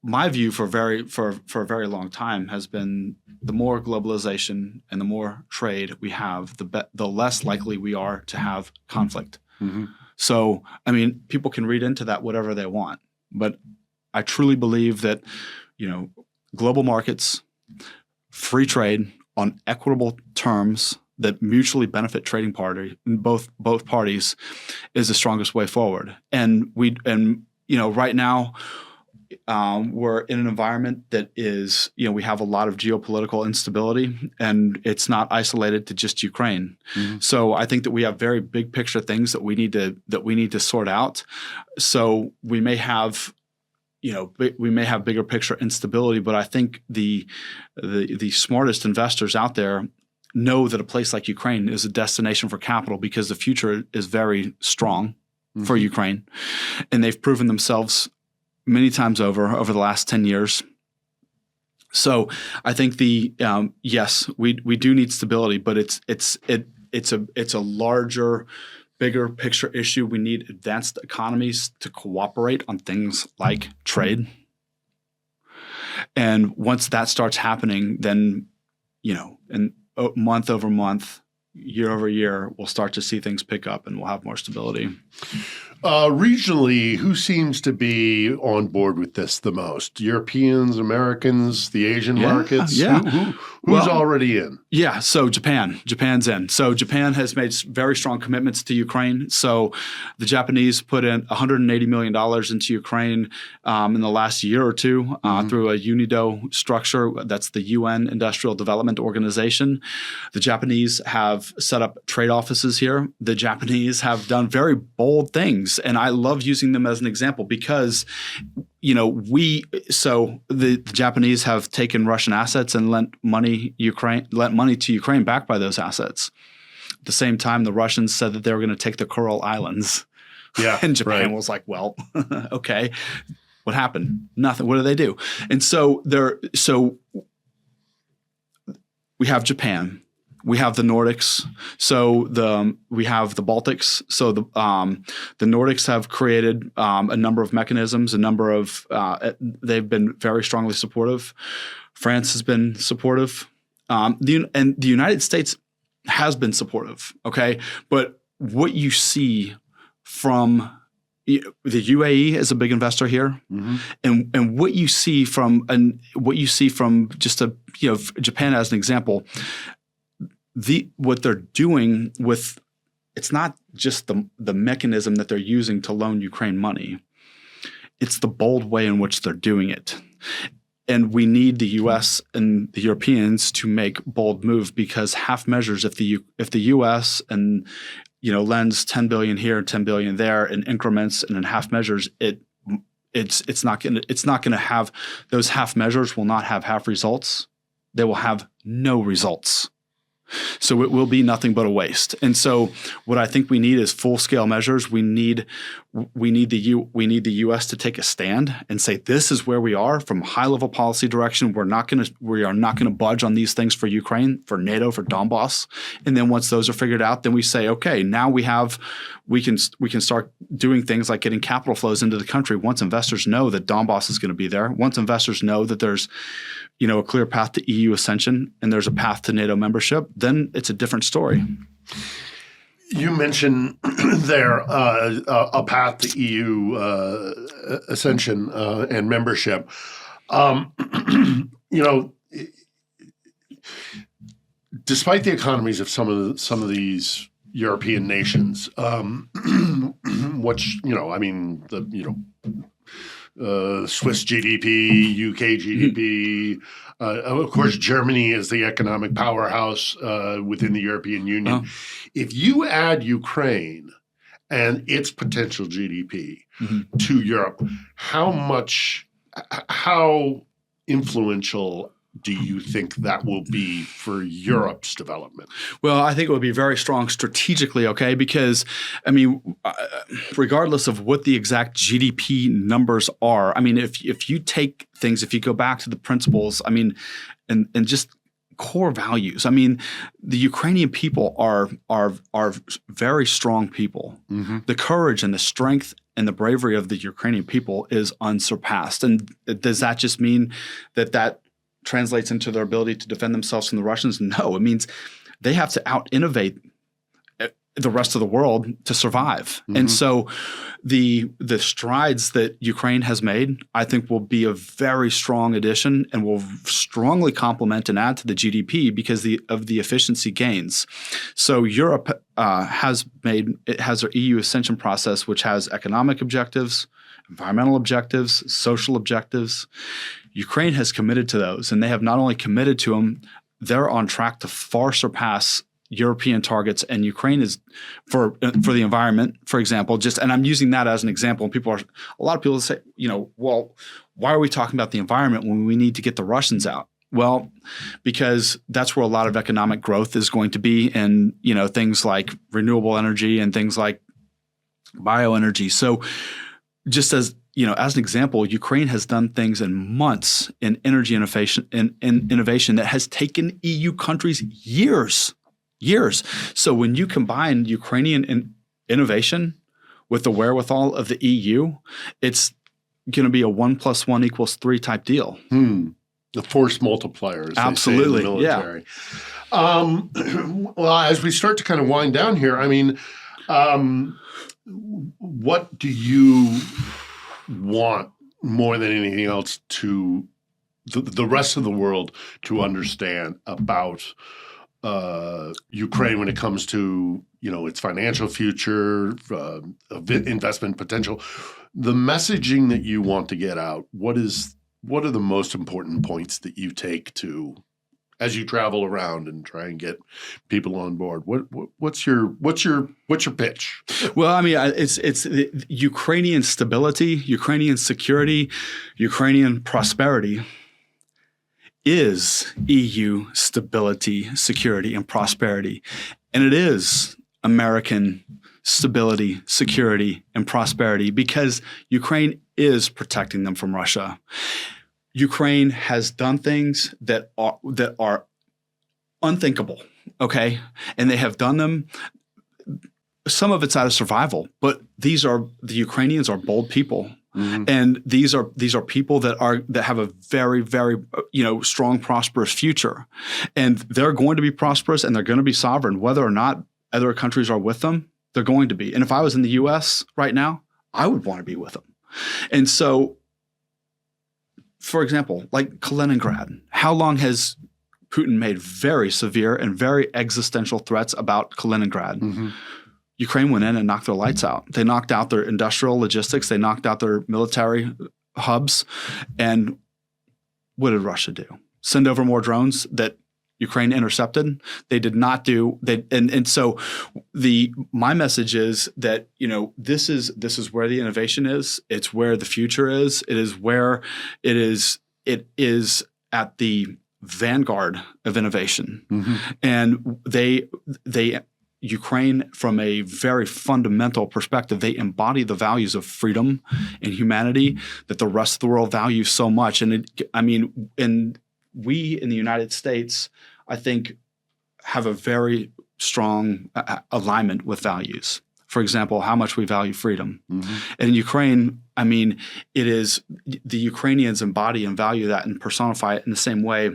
my view for a very long time has been the more globalization and the more trade we have, the less likely we are to have conflict. So, I mean, people can read into that whatever they want, but I truly believe that, global markets, free trade on equitable terms that mutually benefit trading party, both parties, is the strongest way forward. And right now, we're in an environment that is, we have a lot of geopolitical instability, and it's not isolated to just Ukraine. So I think that we have very big picture things that we need to sort out. So we may have, bigger picture instability, but I think the smartest investors out there know that a place like Ukraine is a destination for capital because the future is very strong for Ukraine, and they've proven themselves many times over the last 10 years. So I think yes, we do need stability, but it's a larger, bigger picture issue. We need advanced economies to cooperate on things like trade. And once that starts happening, then, and month over month, year over year, we'll start to see things pick up and we'll have more stability. Regionally, who seems to be on board with this the most? Europeans, Americans, the Asian markets? Yeah. Who's already in? Yeah, so Japan's in. So Japan has made very strong commitments to Ukraine. So the Japanese put in $180 million into Ukraine in the last year or two through a UNIDO structure. That's the UN Industrial Development Organization. The Japanese have set up trade offices here. The Japanese have done very bold things. And I love using them as an example because, the Japanese have taken Russian assets and lent money to Ukraine backed by those assets. At the same time, the Russians said that they were going to take the Kuril Islands. Yeah, and Japan was like, well, okay. What happened? Nothing. What do they do? And so we have Japan. We have the Nordics. So we have the Baltics. So the Nordics have created a number of mechanisms, they've been very strongly supportive. France has been supportive. And the United States has been supportive, okay? But what you see from the UAE is a big investor here, and what you see from just Japan as an example, what they're doing with, it's not just the mechanism that they're using to loan Ukraine money. It's the bold way in which they're doing it. And we need the U.S. and the Europeans to make bold moves because half measures, if the U.S. and lends $10 billion here, $10 billion there in increments and in half measures, it's not going to have, those half measures will not have half results. They will have no results. So it will be nothing but a waste. And so what I think we need is full-scale measures. We need the U.S. to take a stand and say, this is where we are from high-level policy direction. We are not going to budge on these things for Ukraine, for NATO, for Donbass. And then once those are figured out, then we say, okay, now we can start doing things like getting capital flows into the country. Once investors know that Donbass is going to be there, once investors know that there's a clear path to EU ascension and there's a path to NATO membership, then it's a different story. You mentioned there a path to EU ascension and membership. Despite the economies of some of these European nations, Swiss GDP, UK GDP. Of course, Germany is the economic powerhouse within the European Union. If you add Ukraine and its potential GDP to Europe, how influential do you think that will be for Europe's development? Well, I think it would be very strong strategically, okay? Because, regardless of what the exact GDP numbers are, if you take things, if you go back to the principles, and just core values, the Ukrainian people are very strong people. Mm-hmm. The courage and the strength and the bravery of the Ukrainian people is unsurpassed. And does that just mean that translates into their ability to defend themselves from the Russians? No, it means they have to out-innovate the rest of the world to survive. Mm-hmm. And so the strides that Ukraine has made, I think, will be a very strong addition and will strongly complement and add to the GDP because of the efficiency gains. So Europe has their EU ascension process, which has economic objectives, environmental objectives, social objectives. Ukraine has committed to those, and they have not only committed to them, they're on track to far surpass European targets. And Ukraine is for the environment, for example, and I'm using that as an example. And a lot of people say, well, why are we talking about the environment when we need to get the Russians out? Well, because that's where a lot of economic growth is going to be, and things like renewable energy and things like bioenergy. So just as an example, Ukraine has done things in months in energy innovation that has taken EU countries years. So when you combine Ukrainian innovation with the wherewithal of the EU, it's going to be a 1 + 1 = 3 type deal. The force multipliers. Absolutely, they say in the military. Yeah. Well, as we start to kind of wind down here, what do you want more than anything else to the rest of the world to understand about Ukraine when it comes to its financial future, investment potential, the messaging that you want to get out? What are the most important points that you take to as you travel around and try and get people on board? What's your pitch? Well, it's Ukrainian stability, Ukrainian security, Ukrainian prosperity is EU stability, security, and prosperity. And it is American stability, security, and prosperity because Ukraine is protecting them from Russia. Ukraine has done things that are unthinkable, okay? And they have done them. Some of it's out of survival, but the Ukrainians are bold people. Mm-hmm. And these are people that have a very, very strong, prosperous future, and they're going to be prosperous and they're going to be sovereign, whether or not other countries are with them. They're going to be. And if I was in the U.S. right now, I would want to be with them. And so, for example, like Kaliningrad, how long has Putin made very severe and very existential threats about Kaliningrad? Mm-hmm. Ukraine went in and knocked their lights out. They knocked out their industrial logistics. They knocked out their military hubs. And what did Russia do? Send over more drones that Ukraine intercepted? They did not do. So my message is that this is where the innovation is. It's where the future is. It is where it is at the vanguard of innovation. Mm-hmm. And Ukraine, from a very fundamental perspective, they embody the values of freedom and humanity that the rest of the world values so much. And we in the United States, I think, have a very strong alignment with values. For example, how much we value freedom. Mm-hmm. And in Ukraine, it is the Ukrainians embody and value that and personify it in the same way,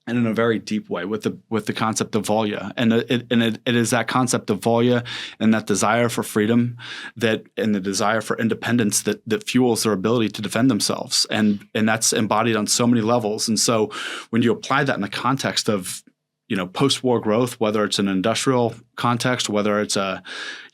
and in a very deep way, with the concept of volya. And it is that concept of volya and that desire for freedom and the desire for independence that fuels their ability to defend themselves. And that's embodied on so many levels. And so when you apply that in the context of post-war growth, whether it's an industrial context, whether it's a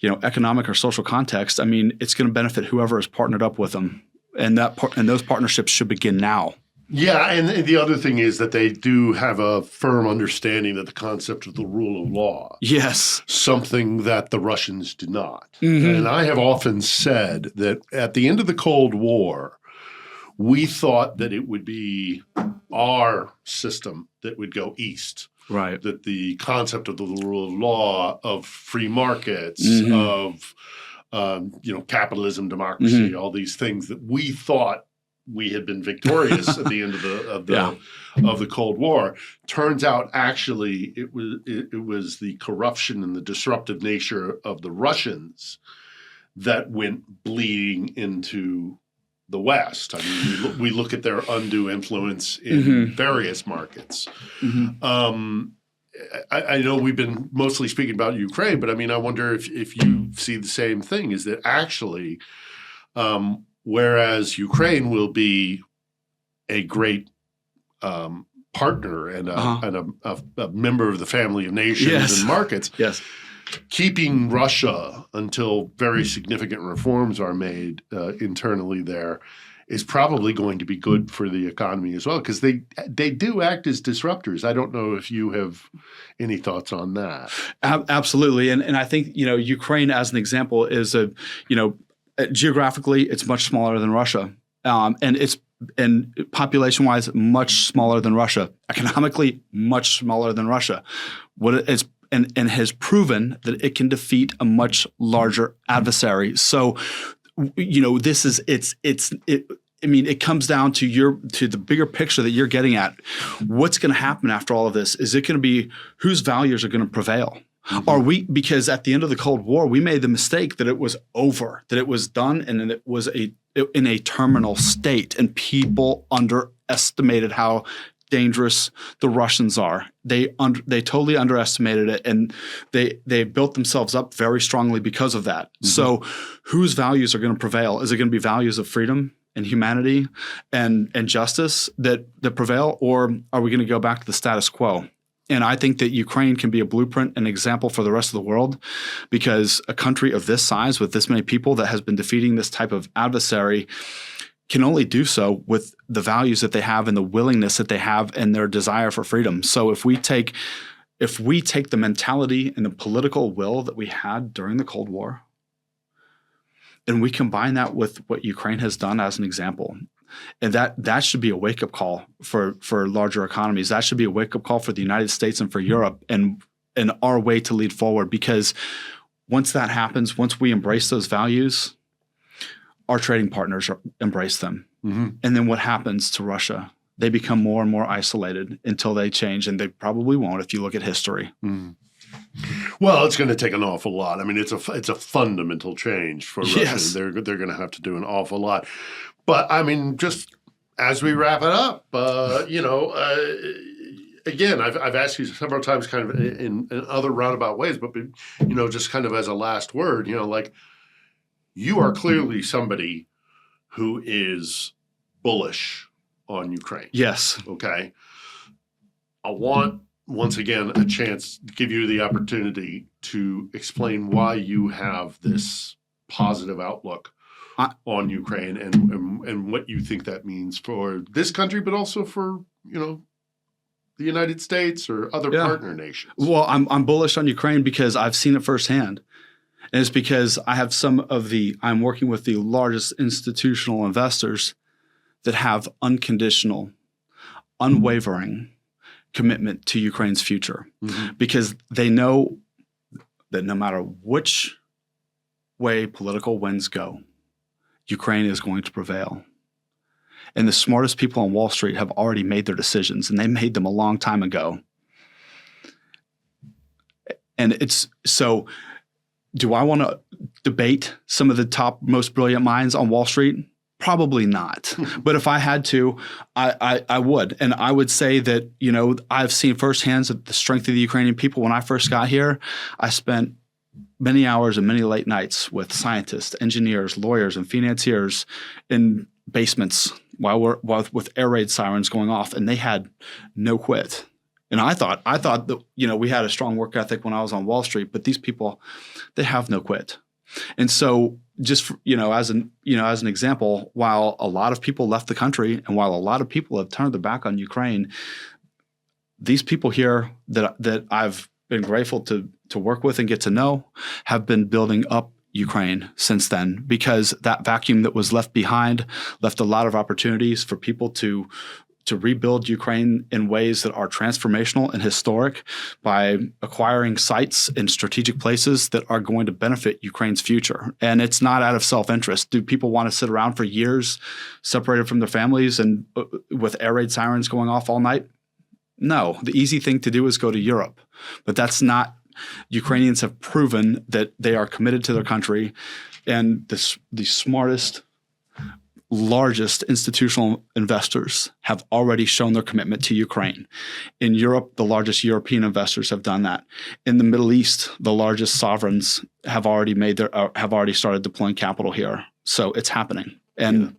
economic or social context, it's going to benefit whoever is partnered up with them. And those partnerships should begin now. Yeah, and the other thing is that they do have a firm understanding of the concept of the rule of law. Yes. Something that the Russians do not. Mm-hmm. And I have often said that at the end of the Cold War, we thought that it would be our system that would go east. Right. That the concept of the rule of law, of free markets, mm-hmm. of capitalism, democracy, mm-hmm. all these things that we thought we had been victorious at the end of the Cold War. Turns out, actually, it was the corruption and the disruptive nature of the Russians that went bleeding into the West. We look at their undue influence in mm-hmm. various markets. Mm-hmm. I know we've been mostly speaking about Ukraine, but I wonder if you see the same thing. Is that actually, whereas Ukraine will be a great partner and a member of the family of nations yes. and markets, yes. keeping Russia until very significant reforms are made internally there is probably going to be good for the economy as well, because they do act as disruptors. I don't know if you have any thoughts on that. Absolutely, and I think Ukraine as an example is geographically it's much smaller than Russia, and population-wise much smaller than Russia, economically much smaller than Russia. And has proven that it can defeat a much larger adversary. So, this is it comes down to the bigger picture that you're getting at. What's going to happen after all of this? Is it going to be whose values are going to prevail? Mm-hmm. Because at the end of the Cold War, we made the mistake that it was over, that it was done, and it was in a terminal state, and people underestimated how dangerous the Russians are. They totally underestimated it, and they built themselves up very strongly because of that. Mm-hmm. So whose values are going to prevail? Is it going to be values of freedom and humanity and justice that prevail, or are we going to go back to the status quo? And I think that Ukraine can be a blueprint, an example for the rest of the world, because a country of this size with this many people that has been defeating this type of adversary can only do so with the values that they have and the willingness that they have and their desire for freedom. So if we take the mentality and the political will that we had during the Cold War, and we combine that with what Ukraine has done as an example, and that should be a wake-up call for larger economies. That should be a wake-up call for the United States and for Europe and our way to lead forward. Because once that happens, once we embrace those values, our trading partners embrace them. Mm-hmm. And then what happens to Russia? They become more and more isolated until they change, and they probably won't if you look at history. Mm-hmm. Well, it's going to take an awful lot. It's a fundamental change for Russia. Yes. They're going to have to do an awful lot. But just as we wrap it up, again, I've asked you several times, kind of in other roundabout ways, but just kind of as a last word, you are clearly somebody who is bullish on Ukraine. Yes. Okay. I want, once again, a chance to give you the opportunity to explain why you have this positive outlook on Ukraine and what you think that means for this country, but also for, the United States or other partner nations. Well, I'm bullish on Ukraine because I've seen it firsthand. And it's because I have I'm working with the largest institutional investors that have unconditional, unwavering commitment to Ukraine's future because they know that no matter which way political winds go, Ukraine is going to prevail. And the smartest people on Wall Street have already made their decisions, and they made them a long time ago. And it's so, do I want to debate some of the top, most brilliant minds on Wall Street? Probably not. But if I had to, I would. And I would say that, I've seen firsthand the strength of the Ukrainian people. When I first got here, I spent many hours and many late nights with scientists, engineers, lawyers, and financiers in basements with air raid sirens going off, and they had no quit. And I thought that, we had a strong work ethic when I was on Wall Street, but these people, they have no quit. And so just, as an example, while a lot of people left the country and while a lot of people have turned their back on Ukraine, these people here that I've been grateful to work with and get to know have been building up Ukraine since then, because that vacuum that was left behind left a lot of opportunities for people to rebuild Ukraine in ways that are transformational and historic by acquiring sites in strategic places that are going to benefit Ukraine's future. And it's not out of self-interest. Do people want to sit around for years separated from their families and with air raid sirens going off all night? No. The easy thing to do is go to Europe. But that's not. Ukrainians have proven that they are committed to their country, and the smartest, largest institutional investors have already shown their commitment to Ukraine. In Europe, the largest European investors have done that. In the Middle East, the largest sovereigns have already started deploying capital here. So it's happening. And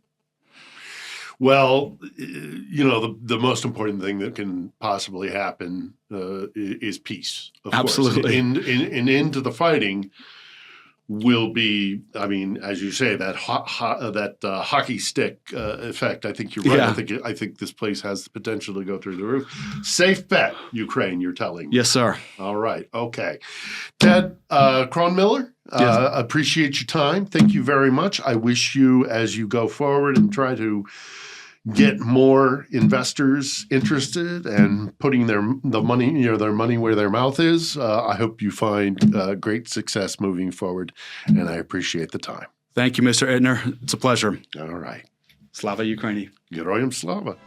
well, the most important thing that can possibly happen is peace. Of Absolutely. Course. And into the fighting will be, as you say, that hockey stick effect. I think you're right. Yeah. I think this place has the potential to go through the roof. Safe bet, Ukraine, you're telling me. Yes, sir. All right. Okay. Ted Kronmiller, Yes. appreciate your time. Thank you very much. I wish you, as you go forward and try to get more investors interested and putting their money where their mouth is. I hope you find great success moving forward, and I appreciate the time. Thank you, Mr. Edner. It's a pleasure. All right. Slava Ukraini. Geroyam Slava.